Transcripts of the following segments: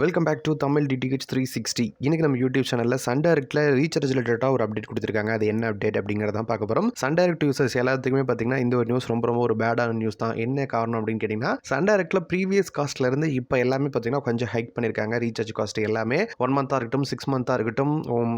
Welcome back to Tamil DTH 360. இன்னைக்கு நம்ம YouTube சேனலில் சன் டைரக்டில் ரீசார்ஜ் ரிலேட்டடாக ஒரு அப்டேட் கொடுத்துருக்காங்க. அது என்ன அப்டேட் அப்படிங்கிறதான் பார்க்க போகிறோம். சன் டைரக்ட் யூசர்ஸ் எல்லாத்துக்குமே பார்த்தீங்கன்னா இந்த ஒரு நியூஸ் ரொம்ப ஒரு பேடான நியூஸ் தான். என்ன காரணம் அப்படின்னு கேட்டிங்கன்னா, சன் டைரக்டில் ப்ரீவியஸ் காஸ்ட்லேருந்து இப்போ எல்லாமே பார்த்தீங்கன்னா கொஞ்சம் ஹைக் பண்ணியிருக்காங்க. ரீசார்ஜ் காஸ்ட் எல்லாமே 1 மந்த்தாக இருக்கட்டும், 6 மந்த்தாக இருக்கட்டும்,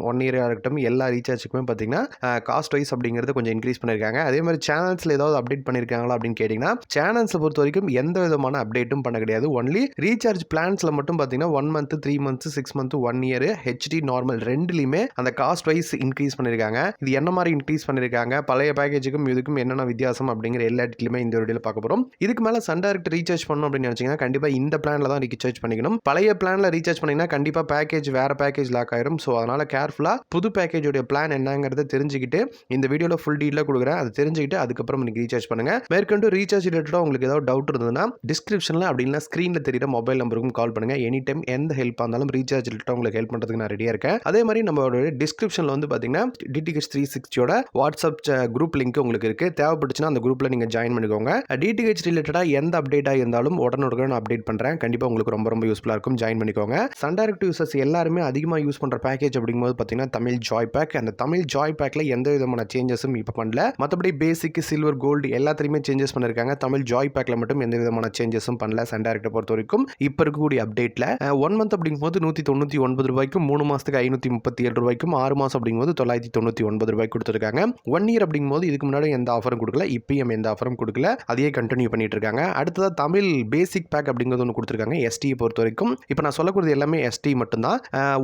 1 இயராக இருக்கட்டும், எல்லா ரீசார்ஜுக்குமே பார்த்தீங்கன்னா காஸ்ட் வைஸ் அப்படிங்கிறது கொஞ்சம் இன்க்ரீஸ் பண்ணியிருக்காங்க. அதே மாதிரி சேனல்ஸில் ஏதாவது அப்டேட் பண்ணியிருக்காங்களா அப்படின்னு கேட்டிங்கன்னா, சேனல்ஸை பொறுத்த வரைக்கும் எந்த விதமான அப்டேட்டும் பண்ண கிடையாது. ஒன்லி ரீசார்ஜ் பிளான்ஸில் மட்டும் பார்த்தீங்கன்னா 1 month, 3 months, 6 month, 1 year, HD normal ரெண்டுலையுமே அந்த காஸ்ட் வைஸ் இன்க்ரீஸ் பண்ணியிருக்காங்க. இது என்ன மாதிரி இன்க்ரீஸ் பண்ணியிருக்காங்க, பழைய பேக்கேஜுக்கும் இதுக்கும் என்னென்ன வித்தியாசம் அப்படிங்கிற எல்லா இடத்துலையுமே இந்த வீடியோவில் பார்க்க போகிறோம். இதுக்கு மேலே சன் டைரக்ட் ரீசார்ஜ் பண்ணணும் அப்படின்னு நினச்சிங்கன்னா கண்டிப்பாக இந்த பிளானில் தான் ரீசார்ஜ் பண்ணிக்கணும். பழைய பிளானில் ரீசார்ஜ் பண்ணிங்கன்னா கண்டிப்பாக பேக்கேஜ் வேறு பேக்கேஜ் லாக் ஆயிரும். ஸோ அதனால் கேர்ஃபுல்லாக புது பேக்கேஜோடைய பிளான் என்னங்கிறத தெரிஞ்சுக்கிட்டு இந்த வீடியோவில் ஃபுல் டீட்டெயிலாக கொடுக்குறேன். அதை தெரிஞ்சுக்கிட்டு அதுக்கப்புறம் நீங்கள் ரீசார்ஜ் பண்ணுங்கள். மேற்கொண்டு ரீசார்ஜ் ரிலேட்டடாக உங்களுக்கு ஏதாவது டவுட் இருந்ததுன்னா டிஸ்கிரிப்ஷனில் அப்படின்னா ஸ்க்ரீனில் தெரியுற மொபைல் நம்பருக்கும் கால் பண்ணுங்கள். எனி டைம் எந்த ஹெல்ப் இருந்தாலும் ரீசார்ஜ் ரிலேட்டடாக உங்களுக்கு ஹெல்ப் பண்ணுறதுக்கு நான் ரெடியாக இருக்கேன். அதே மாதிரி நம்மளோட டிஸ்கிரிப்ஷனில் வந்து பார்த்தீங்கன்னா டிடிஹெச் 360யோட வாட்ஸ்அப் குரூப் லிங்க் உங்களுக்கு இருக்குது. தேவைப்பட்டுச்சுன்னா அந்த குரூப்பில் நீங்கள் ஜாயின் பண்ணிக்கோங்க. டிடிஹெச் ரிலேட்டடாக எந்த அப்டேட்டாக இருந்தாலும் உடனுக்குடன் அப்டேட் பண்ணுறேன். கண்டிப்பாக உங்களுக்கு ரொம்ப யூஸ்ஃபுல்லாக இருக்கும். ஜாயின் பண்ணிக்கோங்க. சன் டைரக்ட் யூசர்ஸ் எல்லாருமே அதிகமாக யூஸ் பண்ணுற பேக்கேஜ் அப்படிங்கும்போது பார்த்தீங்கன்னா தமிழ் ஜாய் பேக். அந்த தமிழ் ஜாய் பேக்கில் எந்த விதமான சேஞ்சஸும் இப்போ பண்ணல. மற்றபடி பேசிக், சில்வர், கோல்டு எல்லாத்துலேயுமே சேஞ்சஸ் பண்ணியிருக்காங்க. தமிழ் ஜாய் பேக்கில் மட்டும் எந்த விதமான சேஞ்சஸும் பண்ணல. சன் டைரக்டை பொறுத்த வரைக்கும் இப்போ இருக்கக்கூடிய அப்டேட்டில் 1 மந்த் அப்படிங்கும்போது 199 ரூபாய்க்கும், 3 மாதத்துக்கு 537 ரூபாய்க்கும், 6 மாதம் அப்படிங்கும்போது 999 ரூபாய்க்கு கொடுத்துருக்காங்க. 1 இயர் அப்படிங்கும்போது இதுக்கு முன்னாடி எந்த ஆஃபரும் கொடுக்கல, இப்பயும் எந்த ஆஃபரும் கொடுக்கல. அதையே கண்டினியூ பண்ணிட்டு இருக்காங்க. அடுத்ததாக தமிழ் பேசிக் பேக் அப்படிங்கிறது ஒன்று கொடுத்துருக்காங்க. எஸ்டியை பொறுத்த வரைக்கும் இப்போ நான் சொல்லக்கூடியது எல்லாமே எஸ்டி மட்டும்தான்.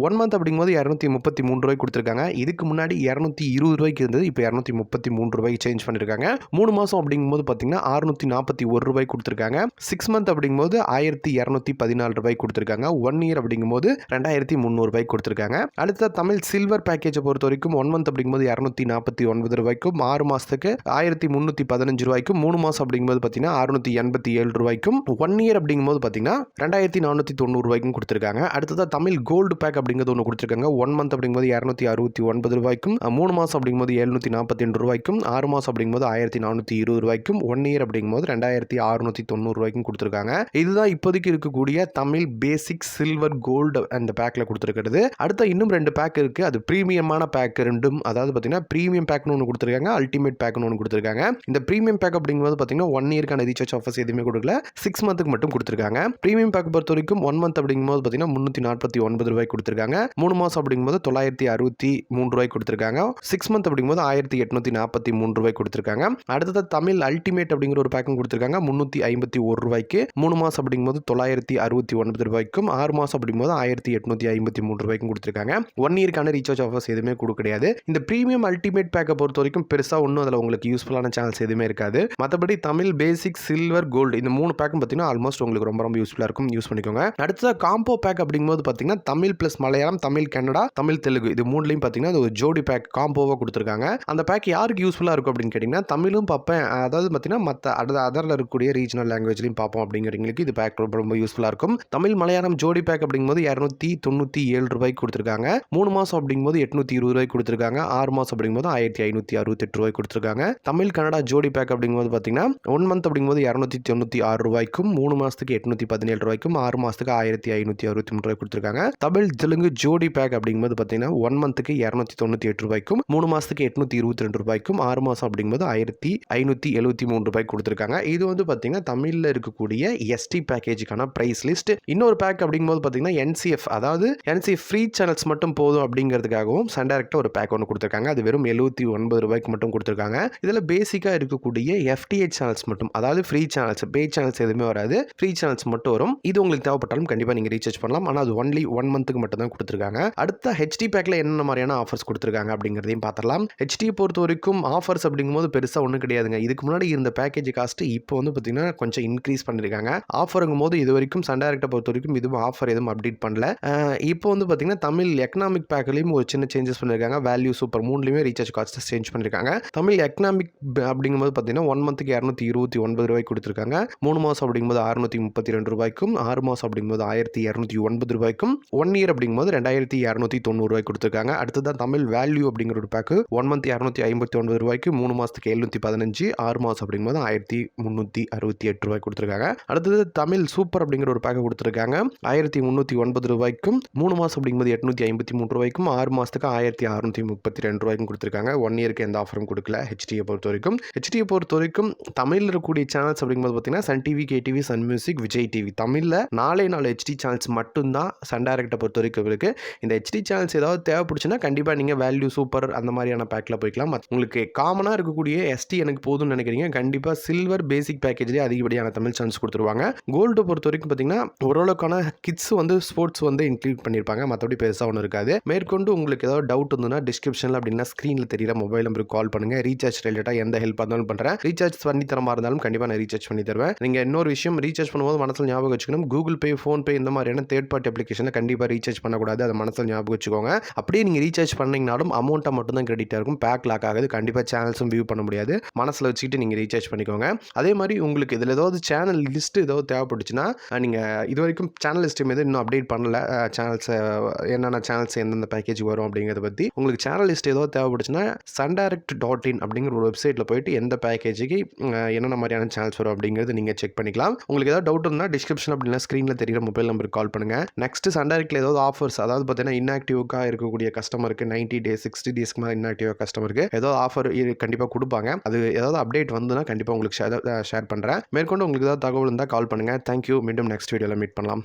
1 மந்த் அப்படிங்கும்போது 233 ரூபாய்க்கு கொடுத்துருக்காங்க. இதுக்கு முன்னாடி 220 ரூபாய்க்கு இருந்தது, இப்போ 233 ரூபாய்க்கு சேஞ்ச் பண்ணியிருக்காங்க. 3 மாதம் அப்படிங்கும்போது பார்த்தீங்கன்னா 641 ரூபாய்க்கு கொடுத்துருக்காங்க. 6 மந்த் அப்படிங்கும்போது 1214 ரூபாய்க்கு கொடுத்துருக்காங்க. 1 இயர் அப்படிங்கும்போது 2300 ரூபாய்க்கு கொடுத்துருக்காங்க. அடுத்த தமிழ் சில்வர் பேக்கேஜை பொறுத்த வரைக்கும் 1 மந்த் அப்படிங்கும்போது 249 ரூபாய்க்கும், 6 மாதத்துக்கு 1315 ரூபாய்க்கும், 3 மாதம் அப்படிங்கும்போது பார்த்தீங்கன்னா 687 ரூபாய்க்கும், 1 இயர் அப்படிங்கும்போது பார்த்தீங்கன்னா 2490 ரூபாய்க்கும் கொடுத்துருக்காங்க. அடுத்ததாக தமிழ் கோல்டு பேக் அப்படிங்கிறது ஒன்று கொடுத்துருக்காங்க. 1 மந்த் அப்படிங்கும்போது 269 ரூபாய்க்கும், 3 மாதம் அப்படிங்கும்போது 742 ரூபாய்க்கும், 6 மாதம் அப்படிங்கும்போது 1420 ரூபாய்க்கும், 1 இயர் அப்படிங்கும்போது 2690 ரூபாய்க்கும் கொடுத்துருக்காங்க. இதுதான் இப்போதைக்கு இருக்கக்கூடிய தமிழ் பேசிக், சில்வர், கோல்டு அந்த பேக்கில் கொடுத்துருக்கிறது. அடுத்த இன்னும் 2 பேக் இருக்குது. அது ப்ரீமியமான பேக் ரெண்டும். அதாவது பார்த்தீங்கன்னா ப்ரீமியம் பேக்னு ஒன்று கொடுத்துருக்காங்க, அல்டிமேட் பேக்னு ஒன்று கொடுத்துருக்காங்க. இந்த ப்ரீமியம் பேக் அப்படிங்கும்போது பார்த்தீங்கன்னா 1 இயர்க்கான ரீசார்ஜ் ஆஃபர்ஸ் எதுவுமே கொடுக்கல, 6 மந்த்துக்கு மட்டும் கொடுத்துருக்காங்க. ப்ரீமியம் பேக் பொறுத்த வரைக்கும் 1 மந்த் அப்படிங்கும்போது பார்த்தீங்கன்னா 349 ரூபாய்க்கு கொடுத்துருக்காங்க. 3 மாதம் அப்படிங்கும்போது 963 ரூபாய்க்கு கொடுத்துருக்காங்க. 6 மந்த் அப்படிங்கும்போது 1843 ரூபாய்க்கு கொடுத்துருக்காங்க. அடுத்தது தமிழ் அல்டிமேட் அப்படிங்கிற ஒரு பேக்கும் கொடுத்துருக்காங்க. 351 ரூபாய்க்கு, 3 மாதம் அப்படிங்கும்போது 969 ரூபாய்க்கும், 6 மாதம் அப்படிங்கும்போது 1853 ரூபாய்க்கும் கொடுத்துருக்காங்க. 1 இயர்க்கான ரீசார்ஜ் ஆஃபர்ஸ் எதுவுமே கொடுக்க கிடையாது. இந்த ப்ரீமியம் அல்டிமேட் பேக்கை பொறுத்த வரைக்கும் பெருசாக ஒன்றும் அதில் உங்களுக்கு யூஸ்ஃபுல்லான சேனல்ஸ் எதுவுமே இருக்காது. மற்றபடி தமிழ் பேசிக், சில்வர், கோல்டு இந்த 3 பேக்கும் பார்த்தீங்கன்னா ஆல்மோஸ்ட் உங்களுக்கு ரொம்ப யூஸ்ஃபுல்லாக இருக்கும். யூஸ் பண்ணிக்கோங்க. அடுத்ததாக காம்போ பேக் அப்படிங்கும்போது பார்த்தீங்கன்னா தமிழ் ப்ளஸ் மலையாளம், தமிழ் கன்னடா, தமிழ் தெலுங்கு இது 3லையும் பார்த்தீங்கன்னா அது ஒரு ஜோடி பேக் காம்போவாக கொடுத்துருக்காங்க. அந்த பேக் யாருக்கு யூஸ்ஃபுல்லாக இருக்கும் அப்படின்னு கேட்டிங்கன்னா, தமிழும் பார்ப்பேன், அதாவது பார்த்தீங்கன்னா மற்ற அதரில் இருக்கக்கூடிய ரீஜனல் லாங்குவேஜ்லையும் பார்ப்போம் அப்படிங்கிறவங்களுக்கு இது பேக் ரொம்ப யூஸ்ஃபுல்லாக இருக்கும். தமிழ் மலையாளம் ஜோடி பேக் அப்படிங்கும்போது 297 ரூபாய்க்கு கொடுத்துருக்காங்க. 3 மாதம் அப்படிங்கும்போது 820 ரூபாய்க்கு கொடுத்துருக்காங்க. 6 மாதம் அப்படிங்கும்போது 1568 ரூபாய்க்கு கொடுத்துருக்காங்க. தமிழ் கன்னடா ஜோடி பேக் அப்படிங்கும்போது பார்த்தீங்கன்னா 1 மந்த் அப்படிங்கும்போது 296 ரூபாய்க்கும், 3 மாதத்துக்கு 817 ரூபாய்க்கும், 6 மாதத்துக்கு 1563 ரூபாய்க்கு கொடுத்துருக்காங்க. தமிழ் தெலுங்கு ஜோடி பேக் அப்படிங்கும்போது பார்த்தீங்கன்னா 1 மந்த்துக்கு 298 ரூபாய்க்கும், 3 மாதத்துக்கு 822 ரூபாய்க்கும், 6 மாதம் அப்படிங்கும்போது 1573 ரூபாய்க்கு கொடுத்துருக்காங்க. இது வந்து பார்த்தீங்கன்னா தமிழில் இருக்கக்கூடிய எஸ்டி பேக்கேஜுக்கான பிரைஸ் லிஸ்ட். இன்னொரு பேக் அப்படிங்கும்போது பார்த்தீங்கன்னா NCF, அதாவது NCF ஃப்ரீ சேனல்ஸ் மட்டும் போதும் அப்படிங்கிறதுக்காகவும் சன் டைரக்டாக ஒரு பேக் ஒன்று கொடுத்துருக்காங்க. அது வெறும் 79 ரூபாய்க்கு மட்டும் கொடுத்துருக்காங்க. இதில் பேசிக்காக இருக்கக்கூடிய FTH சேனல்ஸ் மட்டும், அதாவது ஃப்ரீ சேனல்ஸ், பே சேனல்ஸ் எதுவுமே வராது, ஃப்ரீ சேனல்ஸ் மட்டும் வரும். இது உங்களுக்கு தேவைப்பட்டாலும் கண்டிப்பாக நீங்கள் ரீசார்ஜ் பண்ணலாம். ஆனால் அது ஒன்லி 1 மந்த்துக்கு மட்டும் தான் கொடுத்துருக்காங்க. அடுத்த HD பேக்கில் என்னென்ன மாதிரியான ஆஃபர்ஸ் கொடுத்துருக்காங்க அப்படிங்கிறதையும் பார்த்துடலாம். HD பொறுத்த வரைக்கும் ஆஃபர்ஸ் அப்படிங்கும்போது பெருசாக ஒன்றும் கிடையாதுங்க. இதுக்கு முன்னாடி இருந்த பேக்கேஜ் காஸ்ட் இப்போ வந்து பார்த்தீங்கன்னா கொஞ்சம் இன்க்ரீஸ் பண்ணியிருக்காங்க. ஆஃபருங்கும் போது இது வரைக்கும் சன் டைரக்டை பொறுத்த வரைக்கும் இதுவும் ஆஃபர் எதுவும் அப்டேட் பண்ணல. இப்போ வந்து பார்த்தீங்கன்னா தமிழ் எக்கனாமிக் பேக்லையும் ஒரு சின்ன சேஞ்சஸ் பண்ணியிருக்காங்க. வேல்யூ சூப்பர் 3லையுமே ரீசார்ஜ் காஸ்ட் சேஞ்ச் பண்ணியிருக்காங்க. தமிழ் எக்கனாமிக் அப்படிங்கும்போது பார்த்தீங்கன்னா 1 மந்த்துக்கு 229 ரூபாய்க்கு கொடுத்துருக்காங்க. 3 மாதம் அப்படிங்கும்போது 632 ரூபாய்க்கும், 6 மாதம் அப்படிங்கும்போது 1209 ரூபாய்க்கும், 1 இயர் அப்படிங்கும்போது 2290 ரூபாய்க்கு கொடுத்துருக்காங்க. அடுத்ததான் தமிழ் வேல்யூ அப்படிங்கிற ஒரு பேக்கு 1 மந்த் 259 ரூபாய்க்கு, 3 மாதத்துக்கு 715, 6 மாதம் அப்படிங்கும்போது 1368 ரூபாய்க்கு கொடுத்துருக்காங்க. அடுத்தது தமிழ் சூப்பர் அப்படிங்கிற ஒரு பேக்கை கொடுத்துருக்காங்க. 1309 3 மாதம் அப்படிங்கும்போது 853 6 மாதத்துக்கு 1632 கொடுத்துருக்காங்க. 1 இயருக்கு எந்த ஆஃபரும் கொடுக்கல ஹெச்டியை பொறுத்த வரைக்கும். ஹெச்டியை பொறுத்த வரைக்கும் தமிழில் இருக்கக்கூடிய சேனல்ஸ் அப்படிங்கும்போது பார்த்தீங்கன்னா Sun TV, KTV, Sun Music, Vijay TV. தமிழில் 4 ஹெச்டி சேனல்ஸ் மட்டும்தான் சன் டைரக்டை பொறுத்த வரைக்கும் இருக்குது. இந்த ஹெச்டி சேனல்ஸ் ஏதாவது தேவைப்படுச்சுன்னா கண்டிப்பாக நீங்கள் வேல்யூ சூப்பர் அந்த மாதிரியான பேக்கில் போய்க்கலாம். உங்களுக்கு காமனாக இருக்கக்கூடிய எஸ்டி எனக்கு போதும்னு நினைக்கிறீங்க, கண்டிப்பாக சில்வர் பேசிக் பேக்கேஜ்லேயே அதிகப்படியான தமிழ் சேனல்ஸ் கொடுத்துருவாங்க. கோல்டு பொறுத்த வரைக்கும் பார்த்தீங்கன்னா ஓரளவுக்கான கிட்ஸ் ஸ்போர்ட்ஸ் இன்க்ளூட் பண்ணியிருப்பாங்க. மற்றபடி பெருசாக ஒன்றும் இருக்காது. மேற்கொண்டு உங்களுக்கு ஏதாவது டவுட் இருந்ததுன்னா டிஸ்கிரிப்ஷனில் அப்படின்னா ஸ்க்ரீனில் தெரியிற மொபைல் நம்பருக்கு கால் பண்ணுங்கள். ரீசார்ஜ் ரிலேட்டாக எந்த ஹெல்ப் இருந்தாலும் பண்ணுறேன். ரீசார்ஜ் பண்ணி தர மாதிரி இருந்தாலும் கண்டிப்பாக நான் ரீசார்ஜ் பண்ணி தருவேன். நீங்கள் இன்னொரு விஷயம், ரீசார்ஜ் பண்ணும்போது மனசில் ஞாபகம் வச்சுக்கணும், கூகுள் பே, ஃபோன்பே இந்த மாதிரியான தேர்ட் பார்ட்டி அப்ளிகேஷனில் கண்டிப்பாக ரீசார்ஜ் பண்ணக்கூடாது. அதை மனசில் ஞாபகம் வச்சுக்கோங்க. அப்படியே நீங்கள் ரீசார்ஜ் பண்ணிங்கனாலும் அமௌண்ட்டை மட்டும் தான் கிரெடிட்டாக இருக்கும், பேக் லாக் ஆகுது. கண்டிப்பாக சேனல்ஸும் வியூ பண்ண முடியாது. மனசில் வச்சுக்கிட்டு நீங்கள் ரீசார்ஜ் பண்ணிக்கோங்க. அதே மாதிரி உங்களுக்கு இதில் ஏதாவது சேனல் லிஸ்ட்டு ஏதாவது தேவைப்பட்டுச்சுன்னா நீங்கள் இது வரைக்கும் சேனல் லிஸ்ட்டு மீது இன்னும் அப்டேட் பண்ணல, சேனல்ஸை என்னென்ன சேனல்ஸ் எந்தெந்த பேக்கேஜ் வரும் அப்படிங்கிறத பற்றி. உங்களுக்கு சேனல் லிஸ்ட் ஏதாவது தேவைப்பட்டுச்சுன்னா sundirect.in அப்படிங்கிற ஒரு வெப்சைட்டில் போயிட்டு எந்த பேக்கேஜுக்கு என்னென்ன மாதிரியான சேனல்ஸ் வரும் அப்படிங்கிறது நீங்கள் செக் பண்ணிக்கலாம். உங்களுக்கு ஏதாவது டவுட் இருந்தால் டிஸ்கிரிப்ஷன் அப்படின்னா ஸ்க்ரீனில் தெரிகிற மொபைல் நம்பருக்கு கால் பண்ணுங்கள். நெக்ஸ்ட் சன்டைரக்டில் ஏதாவது ஆஃபர்ஸ், அதாவது பார்த்தீங்கன்னா இன்ஆக்டிவாக இருக்கக்கூடிய கஸ்டமருக்கு 90 days 60 daysக்கு மேலே இன்ஆக்டிவாக கஸ்டமருக்கு ஏதாவது ஆஃபர் கண்டிப்பாக கொடுப்பாங்க. அது ஏதாவது அப்டேட் வந்துன்னா கண்டிப்பாக உங்களுக்கு ஷேர் பண்ணுறேன். மேற்கொண்டு உங்களுக்கு ஏதாவது தகவல் இருந்தால் கால் பண்ணுங்கள். தேங்க்யூ. மீண்டும் நெக்ஸ்ட் வீடியோவில் மீட் பண்ணலாம்.